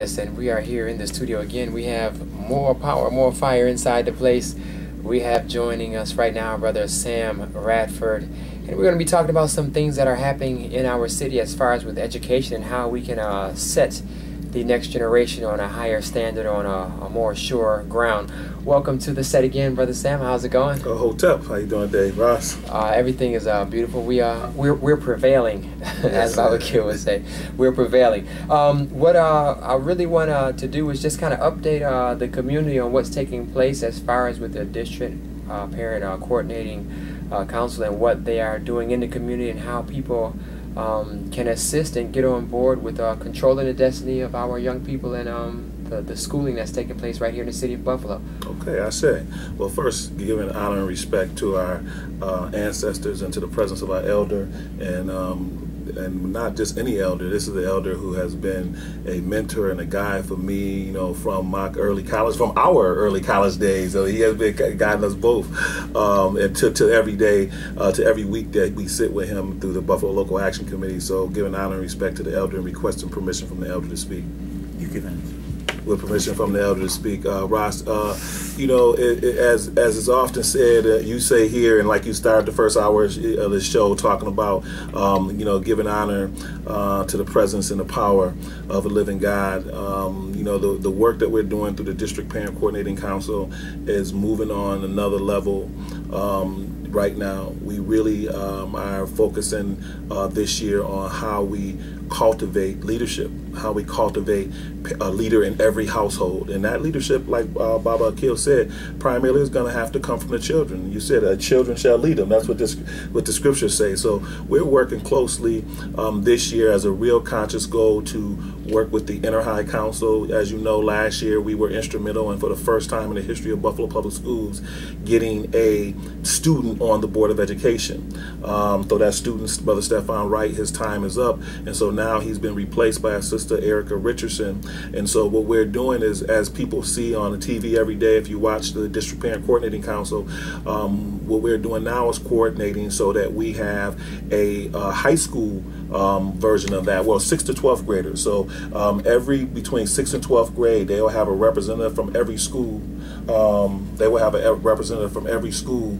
And we are here in the studio again. We have more power, more fire inside the place. We have joining us right now Brother Sam Radford, and we're going to be talking about some things that are happening in our city as far as with education and how we can set the next generation on a higher standard, on a more sure ground. Welcome to the set again, Brother Sam. How's it going? Hotep. How you doing, Dave? Ross? Everything is beautiful. We're prevailing, as Baba Q would say. We're prevailing. What I really want to do is just kind of update the community on what's taking place as far as with the district parent coordinating council and what they are doing in the community and how people can assist and get on board with controlling the destiny of our young people and the schooling that's taking place right here in the city of Buffalo. Okay, I say. Well, first, giving honor and respect to our ancestors and to the presence of our elder, and not just any elder. This is the elder who has been a mentor and a guide for me, you know, from our early college days. So he has been guiding us both, and to every day, to every week that we sit with him through the Buffalo Local Action Committee. So giving honor and respect to the elder and requesting permission from the elder to speak. You can. With permission from the elder to speak. Ross, you know, as is often said, you say here, and like you started the first hour of the show talking about, you know, giving honor to the presence and the power of a living God. You know, the work that we're doing through the District Parent Coordinating Council is moving on another level. Right now, we really are focusing this year on how we cultivate leadership, how we cultivate a leader in every household. And that leadership, like Baba Akil said, primarily is going to have to come from the children. You said children shall lead them. That's what the scriptures say. So we're working closely this year as a real conscious goal to work with the Inner High Council. As you know, last year we were instrumental, and for the first time in the history of Buffalo Public Schools, getting a student on the Board of Education. So that student, Brother Stefan Wright, his time is up, and so now he's been replaced by our sister Erica Richardson. And so what we're doing is, as people see on the TV every day, if you watch the District Parent Coordinating Council, what we're doing now is coordinating so that we have a high school version of that. Well, 6th to 12th graders. So between 6th and 12th grade, they'll have a representative from every school. They will have a representative from every school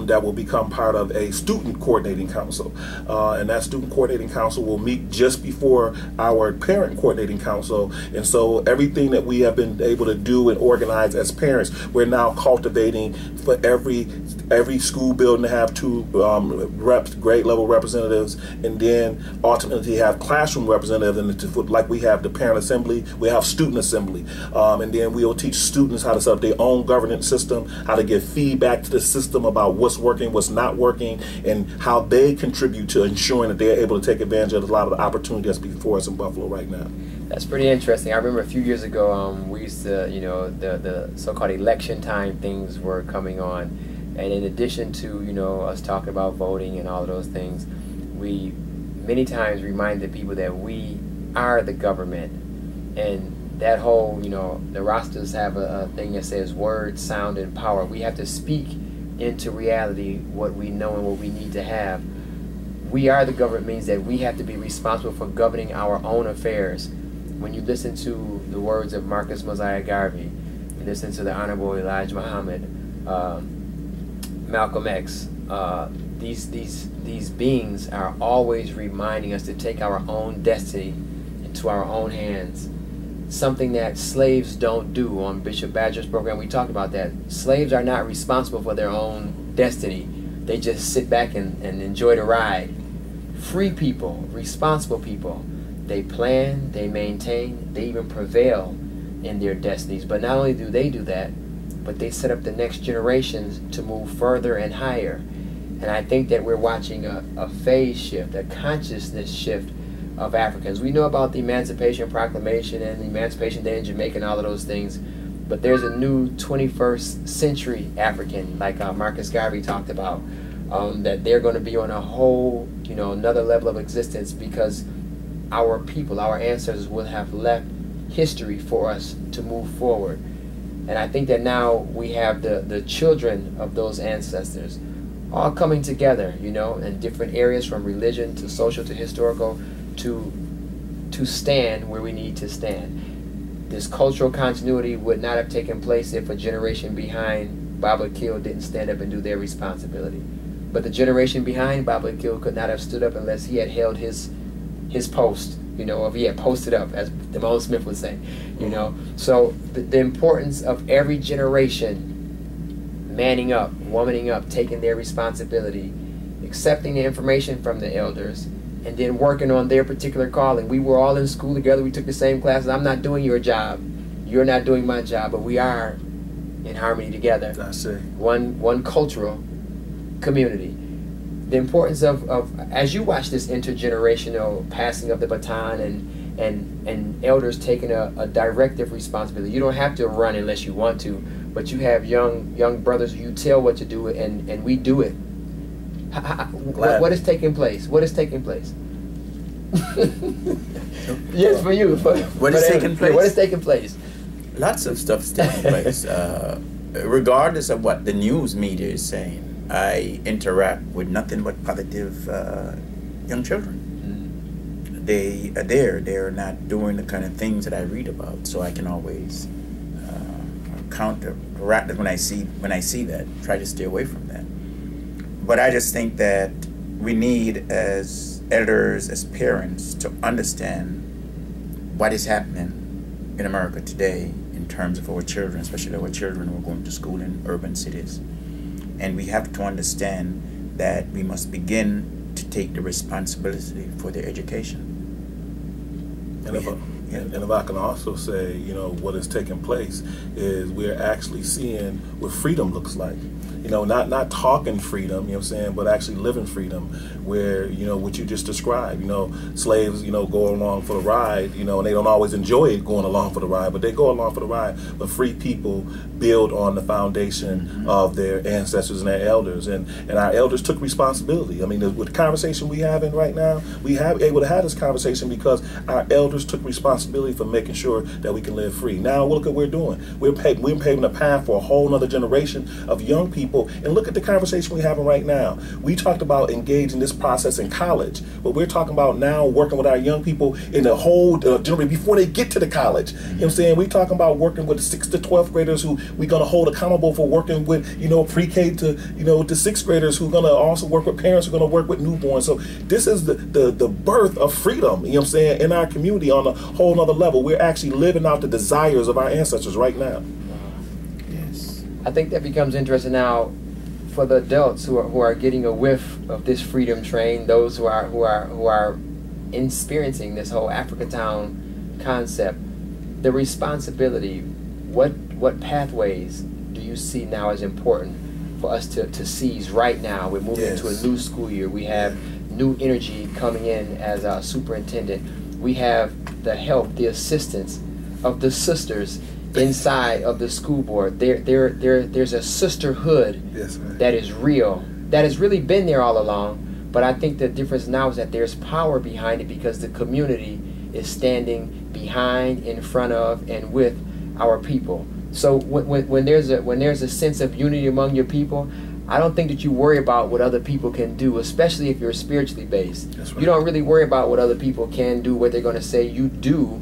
that will become part of a student coordinating council. And that student coordinating council will meet just before our parent coordinating council. And so everything that we have been able to do and organize as parents, we're now cultivating for every school building to have two grade level representatives, and then ultimately have classroom representatives. And like we have the parent assembly, we have student assembly, and then we'll teach students how to set up their own governance system, how to give feedback to the system about what's working, what's not working, and how they contribute to ensuring that they're able to take advantage of a lot of the opportunity that's before us in Buffalo right now. That's pretty interesting. I remember a few years ago, we used to, you know, the so-called election time things were coming on. And in addition to, you know, us talking about voting and all of those things, we many times remind the people that we are the government. And that whole, you know, the rosters have a thing that says words, sound, and power. We have to speak into reality what we know and what we need to have. We are the government means that we have to be responsible for governing our own affairs. When you listen to the words of Marcus Mosiah Garvey, you listen to the Honorable Elijah Muhammad, Malcolm X, these beings are always reminding us to take our own destiny into our own hands. Something that slaves don't do. On Bishop Badger's program, we talked about that. Slaves are not responsible for their own destiny. They just sit back and enjoy the ride. Free people, responsible people, they plan, they maintain, they even prevail in their destinies. But not only do they do that, but they set up the next generations to move further and higher. And I think that we're watching a phase shift, a consciousness shift of Africans. We know about the Emancipation Proclamation and the Emancipation Day in Jamaica and all of those things, but there's a new 21st century African, like Marcus Garvey talked about, that they're going to be on a whole, you know, another level of existence because our people, our ancestors will have left history for us to move forward. And I think that now we have the children of those ancestors all coming together, you know, in different areas from religion to social to historical to stand where we need to stand. this cultural continuity would not have taken place if a generation behind Baba Akil didn't stand up and do their responsibility. But the generation behind Baba Akil could not have stood up unless he had held his post, you know, if he had posted up, as Demone Smith would say, you know. So the importance of every generation manning up, womaning up, taking their responsibility, accepting the information from the elders, and then working on their particular calling. We were all in school together. We took the same classes. I'm not doing your job. You're not doing my job, but we are in harmony together. I see. One cultural community. The importance of as you watch this intergenerational passing of the baton and elders taking a directive responsibility. You don't have to run unless you want to, but you have young brothers who you tell what to do, and we do it. What is taking place? What is taking place? Yes, for you. What is taking place? What is taking place? Lots of stuff is taking place. Regardless of what the news media is saying, I interact with nothing but positive young children. They are there. They're not doing the kind of things that I read about, so I can always counteract when I see that. Try to stay away from that. But I just think that we need, as elders, as parents, to understand what is happening in America today in terms of our children, especially our children who are going to school in urban cities. And we have to understand that we must begin to take the responsibility for their education. And if I can also say, you know, what is taking place is we're actually seeing what freedom looks like. You know, not talking freedom, you know what I'm saying, but actually living freedom, where, you know, what you just described, you know, slaves, you know, go along for the ride, you know, and they don't always enjoy it going along for the ride, but they go along for the ride. But free people build on the foundation of their ancestors and their elders, and our elders took responsibility. I mean, with the conversation we having right now, we have able to have this conversation because our elders took responsibility for making sure that we can live free. Now look at what we're doing. We're paving the path for a whole other generation of young people. And look at the conversation we're having right now. We talked about engaging this process in college, but we're talking about now working with our young people in the whole generation before they get to the college. You know what I'm saying? We're talking about working with the 6th to 12th graders who we're going to hold accountable for working with, you know, pre-K to, you know, the 6th graders who are going to also work with parents who are going to work with newborns. So this is the birth of freedom, you know what I'm saying, in our community on a whole nother level. We're actually living out the desires of our ancestors right now. I think that becomes interesting now for the adults who are getting a whiff of this freedom train, those who are experiencing this whole Africa Town concept. The responsibility, what pathways do you see now as important for us to seize right now? We're moving into a new school year. We have new energy coming in as a superintendent. We have the help, the assistance of the sisters inside of the school board. There's a sisterhood that is real, that has really been there all along, but I think the difference now is that there's power behind it because the community is standing behind, in front of, and with our people. So when there's a sense of unity among your people, I don't think that you worry about what other people can do, especially if you're spiritually based. You don't really worry about what other people can do, what they're going to say. You do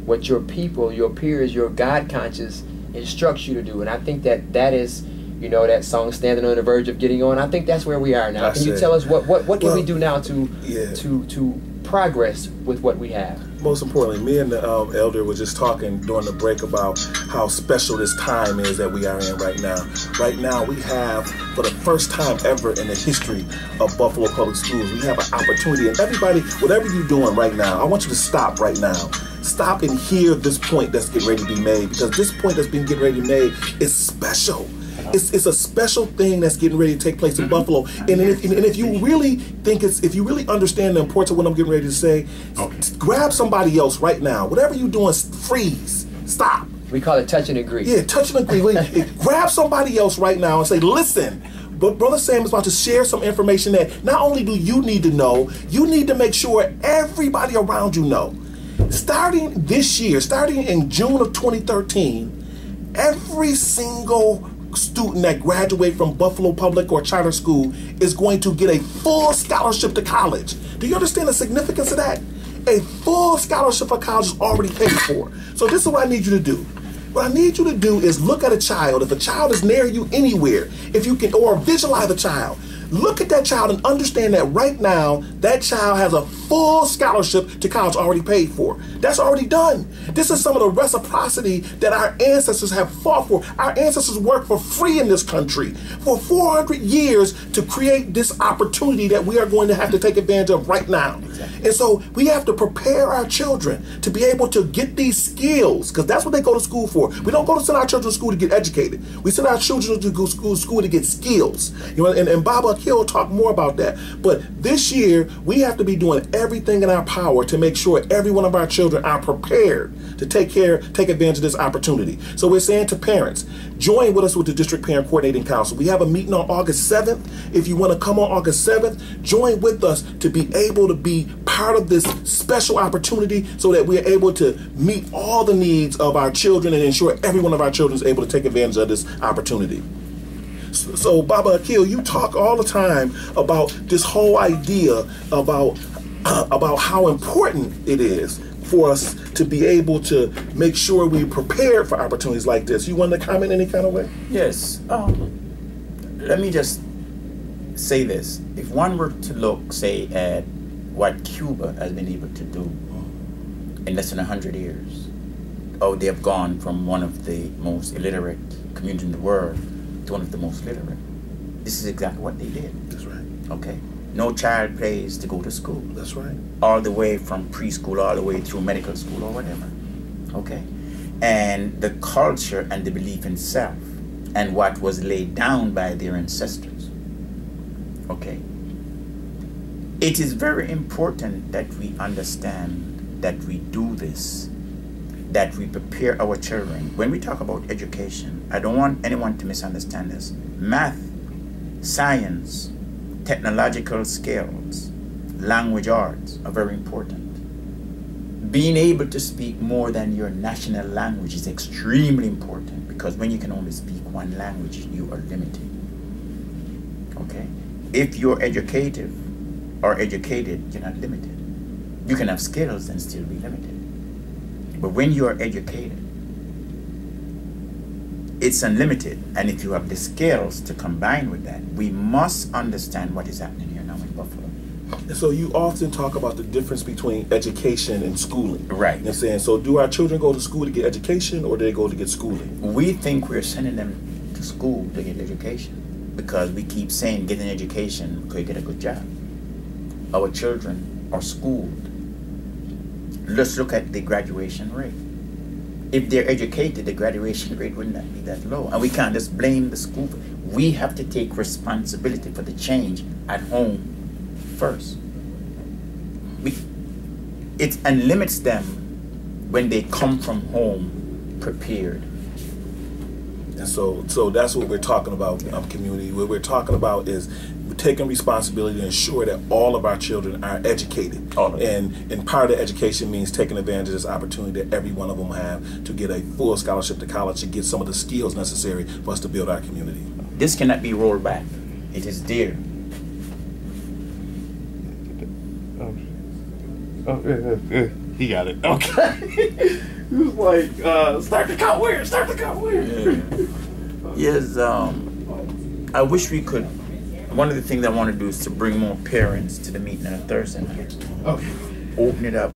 what your people, your peers, your God conscious instructs you to do. And I think that is, you know, that song "Standing on the Verge of Getting On." I think that's where we are now. Can you tell us what can we do now to progress with what we have? Most importantly, me and the elder were just talking during the break about how special this time is that we are in right now. Right now, we have, for the first time ever in the history of Buffalo Public Schools, we have an opportunity. And everybody, whatever you're doing right now, I want you to stop right now. Stop and hear this point that's getting ready to be made, because this point that's been getting ready to be made is special. It's a special thing that's getting ready to take place in Buffalo. And if you really think if you really understand the importance of what I'm getting ready to say, grab somebody else right now. Whatever you're doing, freeze, stop. We call it touch and agree. Yeah, touch and agree. Grab somebody else right now and say, listen, but Brother Sam is about to share some information that not only do you need to know, you need to make sure everybody around you know. Starting this year, starting in June of 2013, every single student that graduates from Buffalo Public or charter school is going to get a full scholarship to college. Do you understand the significance of that? A full scholarship for college is already paid for. So this is what I need you to do. What I need you to do is look at a child. If a child is near you anywhere, if you can, or visualize a child, look at that child and understand that right now, that child has a full scholarship to college already paid for. That's already done. This is some of the reciprocity that our ancestors have fought for. Our ancestors worked for free in this country for 400 years to create this opportunity that we are going to have to take advantage of right now. Exactly. And so we have to prepare our children to be able to get these skills, because that's what they go to school for. We don't go to send our children to school to get educated. We send our children to go to school to get skills. You know, and Baba He'll talk more about that. But this year, we have to be doing everything in our power to make sure every one of our children are prepared to take advantage of this opportunity. So we're saying to parents, join with us with the District Parent Coordinating Council. We have a meeting on August 7th. If you want to come on August 7th, join with us to be able to be part of this special opportunity so that we're able to meet all the needs of our children and ensure every one of our children is able to take advantage of this opportunity. So Baba Akil, you talk all the time about this whole idea about how important it is for us to be able to make sure we prepare for opportunities like this. You want to comment any kind of way? Yes. Let me just say this. If one were to look, say, at what Cuba has been able to do in less than 100 years, they have gone from one of the most illiterate communities in the world to one of the most literate. This is exactly what they did. That's right. Okay. No child pays to go to school. That's right. All the way from preschool all the way through medical school or whatever. Okay. And the culture and the belief in self and what was laid down by their ancestors. Okay. It is very important that we understand that we do this, that we prepare our children. When we talk about education, I don't want anyone to misunderstand this. Math, science, technological skills, language arts are very important. Being able to speak more than your national language is extremely important, because when you can only speak one language, you are limited. Okay? If you're educated, you're not limited. You can have skills and still be limited. But when you are educated, it's unlimited. And if you have the skills to combine with that, we must understand what is happening here now in Buffalo. And so you often talk about the difference between education and schooling. Right. You know what I'm saying? So do our children go to school to get education, or do they go to get schooling? We think we're sending them to school to get education because we keep saying get an education so you get a good job. Our children are schooled. Let's look at the graduation rate. If they're educated, the graduation rate would not be that low. And we can't just blame the school. We have to take responsibility for the change at home first. It limits them when they come from home prepared. And so that's what we're talking about, community. What we're talking about is taking responsibility to ensure that all of our children are educated. And part of the education means taking advantage of this opportunity that every one of them have to get a full scholarship to college, to get some of the skills necessary for us to build our community. This cannot be rolled back. It is there. He got it. Okay. He was like, start the count where? Start the count where? Yeah. Yes, I wish we could. One of the things I want to do is to bring more parents to the meeting on a Thursday night. Okay. Open it up.